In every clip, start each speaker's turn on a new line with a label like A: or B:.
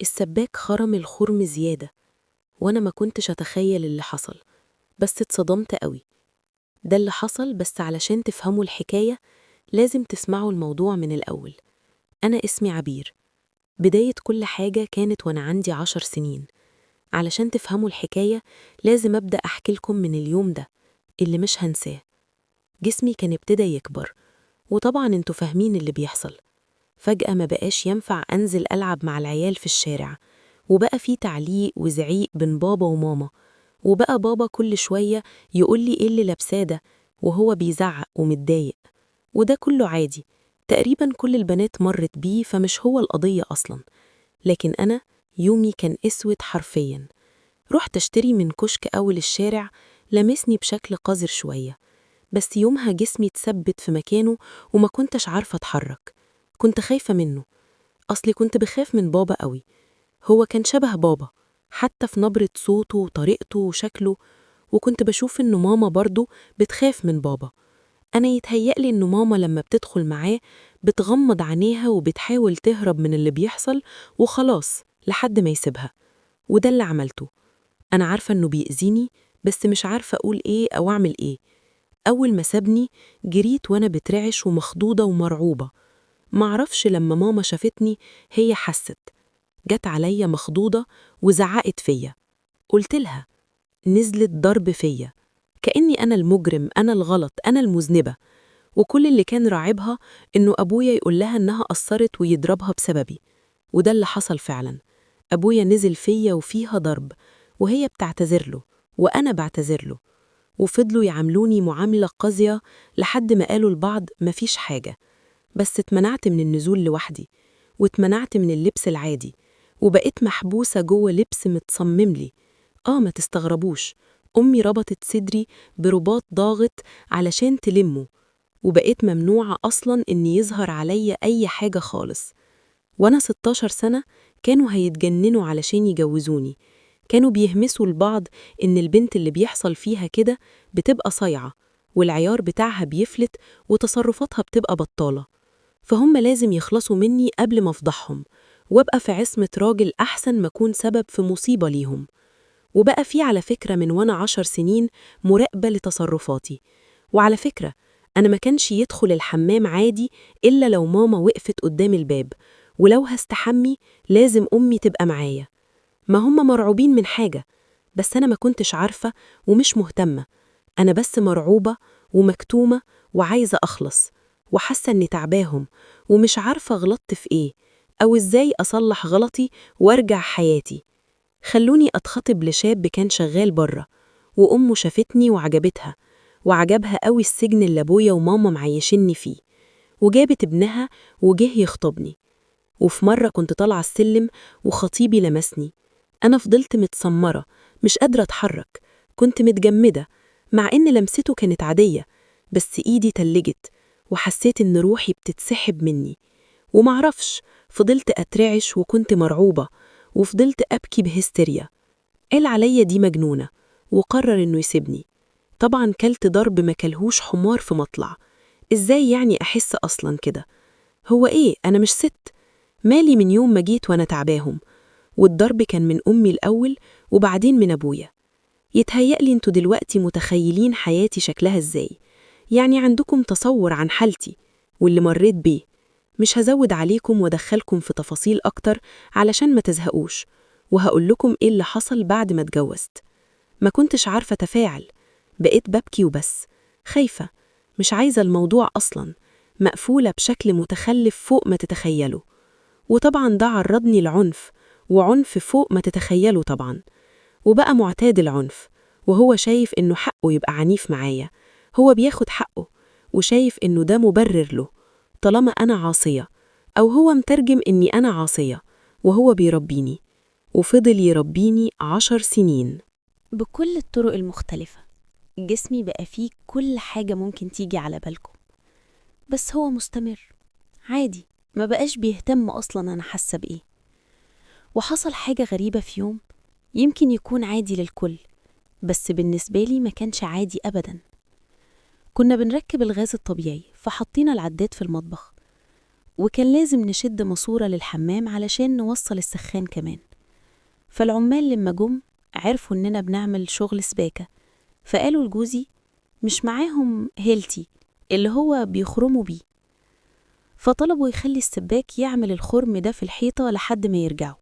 A: السباك خرم الخرم زيادة، وأنا ما كنتش أتخيل اللي حصل، بس اتصدمت قوي. ده اللي حصل، بس علشان تفهموا الحكاية لازم تسمعوا الموضوع من الأول. أنا اسمي عبير. بداية كل حاجة كانت وأنا عندي 10 سنين. علشان تفهموا الحكاية لازم أبدأ أحكي لكم من اليوم ده اللي مش هنساه. جسمي كان ابتدى يكبر، وطبعا انتوا فاهمين اللي بيحصل. فجأة ما بقاش ينفع أنزل ألعب مع العيال في الشارع، وبقى في تعليق وزعيق بين بابا وماما، وبقى بابا كل شوية يقولي إيه اللي لابساه ده وهو بيزعق ومتضايق. وده كله عادي، تقريبا كل البنات مرت بيه، فمش هو القضية أصلا. لكن أنا يومي كان أسود حرفيا. رحت أشتري من كشك أول الشارع، لمسني بشكل قذر شوية، بس يومها جسمي اتثبت في مكانه وما كنتش عارفة أتحرك. كنت خايفة منه، أصلي كنت بخاف من بابا قوي. هو كان شبه بابا، حتى في نبرة صوته وطريقته وشكله، وكنت بشوف إنه ماما برضه بتخاف من بابا. أنا يتهيألي إنه ماما لما بتدخل معاه بتغمض عينيها وبتحاول تهرب من اللي بيحصل وخلاص لحد ما يسيبها. وده اللي عملته. أنا عارفة إنه بيأذيني، بس مش عارفة أقول إيه أو أعمل إيه. أول ما سابني جريت وأنا بترعش ومخضوضة ومرعوبة. معرفش لما ماما شافتني هي حست، جت عليا مخضوضة وزعقت فيا. قلت لها، نزلت ضرب فيا كأني أنا المجرم، أنا الغلط، أنا المذنبة. وكل اللي كان راعبها إنه أبويا يقول لها إنها قصرت ويضربها بسببي. وده اللي حصل فعلا. أبويا نزل فيا وفيها ضرب، وهي بتعتذر له وأنا بعتذر له، وفضلوا يعاملوني معاملة قاسية لحد ما قالوا لبعض مفيش حاجة. بس اتمنعت من النزول لوحدي، واتمنعت من اللبس العادي، وبقيت محبوسة جوه لبس متصمم لي. ما تستغربوش، أمي ربطت صدري برباط ضاغط علشان تلمه، وبقيت ممنوعة أصلاً إن يظهر عليا أي حاجة خالص. وأنا 16 سنة كانوا هيتجننوا علشان يجوزوني. كانوا بيهمسوا لبعض إن البنت اللي بيحصل فيها كده بتبقى صايعة، والعيار بتاعها بيفلت، وتصرفاتها بتبقى بطالة. فهم لازم يخلصوا مني قبل ما أفضحهم، وابقى في عصمة راجل أحسن ما أكون سبب في مصيبة ليهم. وبقى في على فكرة من وأنا 10 سنين مراقبة لتصرفاتي. وعلى فكرة أنا ما كانش يدخل الحمام عادي إلا لو ماما وقفت قدام الباب، ولو هستحمي لازم أمي تبقى معايا. ما هم مرعوبين من حاجة، بس أنا ما كنتش عارفة ومش مهتمة. أنا بس مرعوبة ومكتومة وعايزة أخلص، وحاسة إني تعباهم ومش عارفة غلطت في إيه أو إزاي أصلح غلطي وأرجع حياتي. خلوني أتخطب لشاب كان شغال بره، وأمه شافتني وعجبتها، وعجبها قوي السجن اللي أبويا وماما معيشني فيه، وجابت ابنها وجه يخطبني. وفي مرة كنت طالعة السلم وخطيبي لمسني. أنا فضلت متسمرة، مش قادرة أتحرك، كنت متجمدة، مع إن لمسته كانت عادية، بس إيدي تلجت وحسيت إن روحي بتتسحب مني. ومعرفش، فضلت أترعش وكنت مرعوبة، وفضلت أبكي بهستيريا. قال عليا دي مجنونة، وقرر إنه يسيبني. طبعا كلت ضرب ما كلهوش حمار في مطلع. إزاي يعني أحس أصلا كده؟ هو إيه، أنا مش ست؟ مالي من يوم ما جيت وأنا تعباهم؟ والضرب كان من أمي الأول وبعدين من أبويا. يتهيألي انتوا دلوقتي متخيلين حياتي شكلها إزاي، يعني عندكم تصور عن حالتي واللي مريت بيه. مش هزود عليكم وادخلكم في تفاصيل أكتر علشان ما تزهقوش، وهقول لكم إيه اللي حصل بعد ما اتجوزت. ما كنتش عارفة تفاعل، بقيت ببكي وبس، خايفة، مش عايزة الموضوع أصلاً، مقفولة بشكل متخلف فوق ما تتخيلوا. وطبعاً ده عرضني لعنف، وعنف فوق ما تتخيلوا طبعاً. وبقى معتاد العنف، وهو شايف إنه حقه يبقى عنيف معايا. هو بياخد حقه وشايف إنه ده مبرر له طالما أنا عاصية، أو هو مترجم إني أنا عاصية، وهو بيربيني. وفضل يربيني 10 سنين بكل الطرق المختلفة. جسمي بقى فيه كل حاجة ممكن تيجي على بالكم، بس هو مستمر عادي، ما بقاش بيهتم أصلا أنا حاسة بإيه. وحصل حاجة غريبة في يوم، يمكن يكون عادي للكل، بس بالنسبة لي ما كانش عادي أبدا. كنا بنركب الغاز الطبيعي، فحطينا العداد في المطبخ. وكان لازم نشد ماسورة للحمام علشان نوصل السخان كمان. فالعمال لما جم عرفوا إننا بنعمل شغل سباكة، فقالوا لجوزي مش معاهم هيلتي اللي هو بيخرموا بيه، فطلبوا يخلي السباك يعمل الخرم ده في الحيطة لحد ما يرجعوا.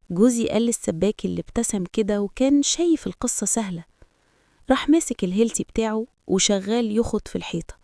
A: جوزي قال للسباك اللي ابتسم كده وكان شايف القصة سهلة، راح ماسك الهيلتي بتاعه وشغال يخط في الحيطة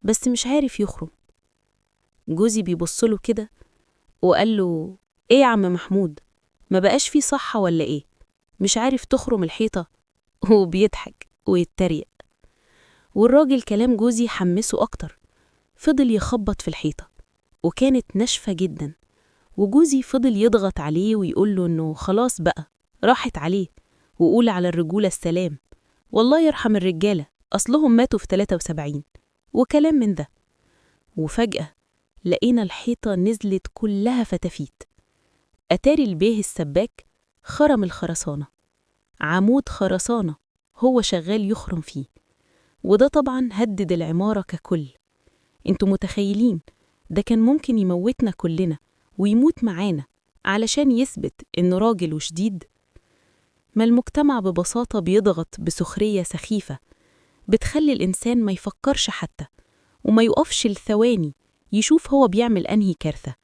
A: بس مش عارف يخرم. جوزي بيبصله كده وقال له ايه يا عم محمود، ما بقاش فيه صحة ولا ايه؟ مش عارف تخرم الحيطة؟ وبيضحك ويتريق. والراجل كلام جوزي حمسه أكتر، فضل يخبط في الحيطة وكانت ناشفة جدا، وجوزي فضل يضغط عليه ويقول له إنه خلاص بقى راحت عليه، وقول على الرجولة السلام، والله يرحم الرجالة أصلهم ماتوا في 73 وكلام من ده. وفجأة لقينا الحيطة نزلت كلها فتافيت. أتاري البيه السباك خرم الخرسانة، عمود خرسانة هو شغال يخرم فيه، وده طبعا هدد العمارة ككل. انتوا متخيلين ده كان ممكن يموتنا كلنا ويموت معانا علشان يثبت إنه راجل وشديد؟ ما المجتمع ببساطة بيضغط بسخرية سخيفة بتخلي الإنسان ما يفكرش حتى وما يقفش لثواني يشوف هو بيعمل أنهي كارثة.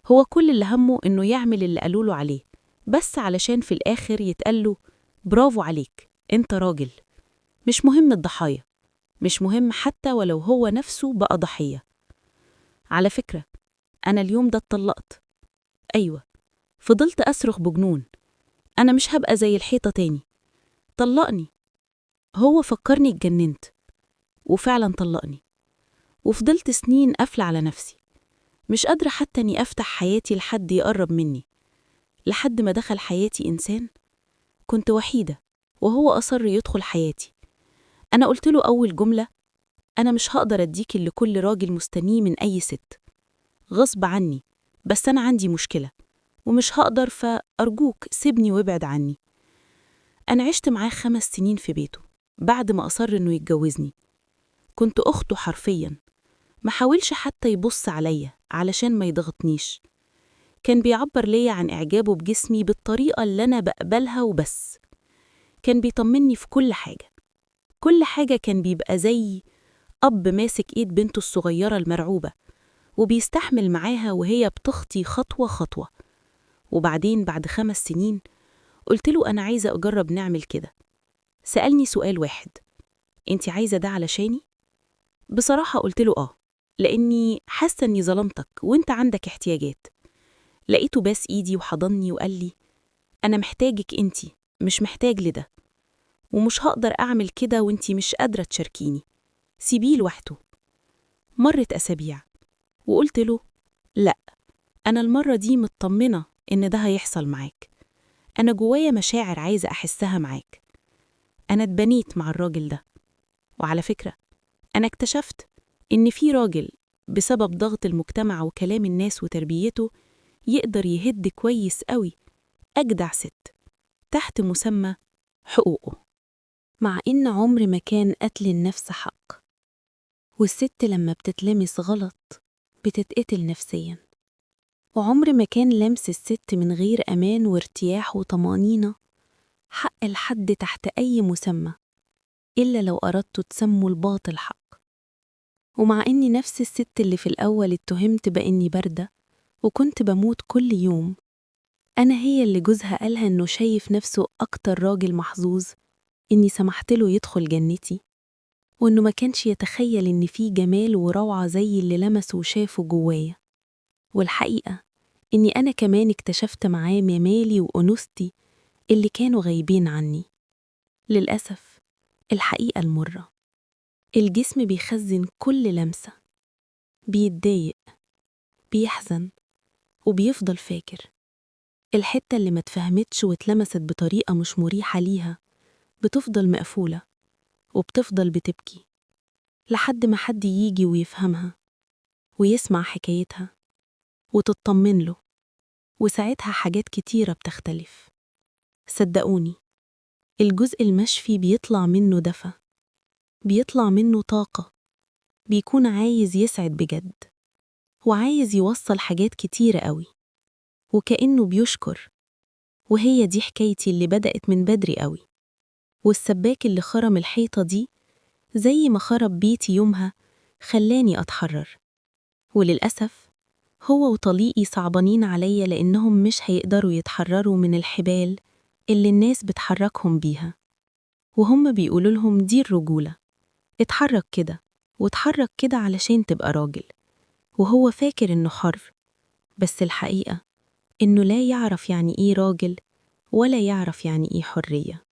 A: هو كل اللي همه إنه يعمل اللي قالوله عليه بس علشان في الآخر يتقاله برافو عليك انت راجل. مش مهم الضحايا، مش مهم حتى ولو هو نفسه بقى ضحية. على فكرة أنا اليوم ده اتطلقت، أيوة، فضلت أصرخ بجنون أنا مش هبقى زي الحيطة تاني، طلقني. هو فكرني اتجننت وفعلا طلقني، وفضلت سنين قافلة على نفسي مش قادرة حتى إني أفتح حياتي لحد يقرب مني، لحد ما دخل حياتي إنسان. كنت وحيدة وهو أصر يدخل حياتي. أنا قلت له أول جملة أنا مش هقدر أديك اللي كل راجل مستنيه من أي ست، غصب عني، بس أنا عندي مشكلة ومش هقدر، فأرجوك سيبني وابعد عني. أنا عشت معاه 5 سنين في بيته بعد ما أصر إنه يتجوزني، كنت أخته حرفياً، ما حاولش حتى يبص عليا علشان ما يضغطنيش، كان بيعبر ليا عن إعجابه بجسمي بالطريقة اللي أنا بقبلها وبس. كان بيطمني في كل حاجة، كل حاجة كان بيبقى زي أب ماسك إيد بنته الصغيرة المرعوبة وبيستحمل معاها وهي بتخطي خطوة خطوة. وبعدين بعد 5 سنين قلت له أنا عايزة أجرب نعمل كده. سألني سؤال واحد، أنت عايزة ده علشاني؟ بصراحة قلت له لأني حاسة أني ظلمتك وأنت عندك احتياجات. لقيته باس إيدي وحضني وقال لي أنا محتاجك أنت، مش محتاج لده، ومش هقدر أعمل كده وأنت مش قادرة تشاركيني، سيبيه لوحده. مرت أسابيع وقلت له لأ، أنا المرة دي مطمنة إن ده هيحصل معاك، أنا جوايا مشاعر عايزة أحسها معاك. أنا اتبنيت مع الراجل ده، وعلى فكرة أنا اكتشفت إن في راجل بسبب ضغط المجتمع وكلام الناس وتربيته يقدر يهد كويس قوي أجدع ست تحت مسمى حقوقه، مع إن عمر ما كان قتل النفس حق. والست لما بتتلمس غلط بتتقتل نفسيا، وعمر ما كان لمس الست من غير أمان وارتياح وطمأنينة حق لحد تحت أي مسمى إلا لو أردتوا تسموا الباطل حق. ومع إني نفس الست اللي في الأول اتهمت بإني باردة وكنت بموت كل يوم، أنا هي اللي جوزها قالها إنه شايف نفسه أكتر راجل محظوظ إني سمحت له يدخل جنتي، وإنه ما كانش يتخيل إن في جمال وروعة زي اللي لمسه وشافه جوايا. والحقيقة إني أنا كمان اكتشفت معاه جمالي وأنوثتي اللي كانوا غايبين عني. للأسف الحقيقة المرة، الجسم بيخزن كل لمسة، بيتضايق، بيحزن، وبيفضل فاكر. الحتة اللي ما اتفهمتش واتلمست بطريقة مش مريحة ليها بتفضل مقفولة وبتفضل بتبكي لحد ما حد يجي ويفهمها ويسمع حكايتها وتطمن له، وساعتها حاجات كتيرة بتختلف. صدقوني الجزء المشفي بيطلع منه دفى، بيطلع منه طاقة، بيكون عايز يسعد بجد. وعايز يوصل حاجات كتيرة قوي، وكأنه بيشكر. وهي دي حكايتي اللي بدأت من بدري قوي. والسباك اللي خرم الحيطة دي زي ما خرب بيتي يومها خلاني أتحرر. وللأسف هو وطليقي صعبانين عليا لأنهم مش هيقدروا يتحرروا من الحبال اللي الناس بتحركهم بيها، وهم بيقولوا لهم دي الرجولة، اتحرك كده واتحرك كده علشان تبقى راجل. وهو فاكر إنه حر، بس الحقيقة إنه لا يعرف يعني إيه راجل ولا يعرف يعني إيه حرية.